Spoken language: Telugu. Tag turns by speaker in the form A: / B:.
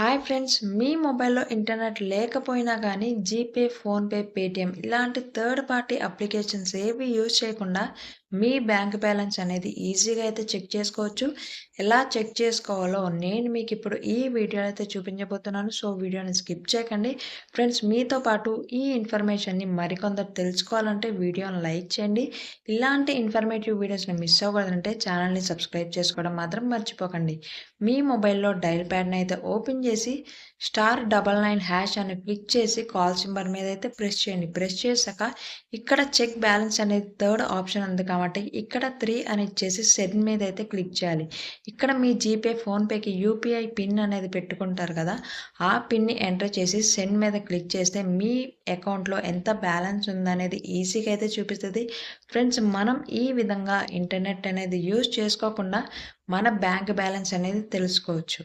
A: హాయ్ ఫ్రెండ్స్, మీ మొబైల్‌లో ఇంటర్నెట్ లేకపోయినా గానీ జీపే, ఫోన్‌పే, పేటీఎం ఇలాంటి థర్డ్ పార్టీ అప్లికేషన్స్ ఏవి యూజ్ చేయకుండా మీ బ్యాంక్ బ్యాలెన్స్ అనేది ఈజీగా అయితే చెక్ చేసుకోవచ్చు. ఎలా చెక్ చేసుకోవాలో నేను మీకిప్పుడు ఈ వీడియోలో అయితే చూపించబోతున్నాను. సో, వీడియోని స్కిప్ చేయకండి. ఫ్రెండ్స్, మీతో పాటు ఈ ఇన్ఫర్మేషన్‌ని మరికొందరు తెలుసుకోవాలంటే వీడియోని లైక్ చేయండి. ఇలాంటి ఇన్ఫర్మేటివ్ వీడియోస్‌ని మిస్ అవ్వకూడదంటే ఛానల్‌ని సబ్స్క్రైబ్ చేసుకోవడం మాత్రం మర్చిపోకండి. మీ మొబైల్‌లో డయల్ ప్యాడ్‌ని అయితే ఓపెన్ చేసి *99# అని క్లిక్ చేసి కాల్ సింబల్ మీద అయితే ప్రెస్ చేయండి. ప్రెస్ చేశాక ఇక్కడ చెక్ బ్యాలెన్స్ అనేది థర్డ్ ఆప్షన్ ఉంది కాబట్టి ఇక్కడ 3 అని ఇచ్చేసి సెండ్ మీద అయితే క్లిక్ చేయాలి. ఇక్కడ మీ జీపే, ఫోన్‌పేకి యూపీఐ పిన్ అనేది పెట్టుకుంటారు కదా! ఆ పిన్‌ని ఎంటర్ చేసి సెండ్ మీద క్లిక్ చేస్తే మీ అకౌంట్‌లో ఎంత బ్యాలెన్స్ ఉందనేది ఈజీగా అయితే చూపిస్తది. ఫ్రెండ్స్, మనం ఈ విధంగా ఇంటర్నెట్ అనేది యూజ్ చేసుకోకుండా మన బ్యాంక్ బ్యాలెన్స్ అనేది తెలుసుకోవచ్చు.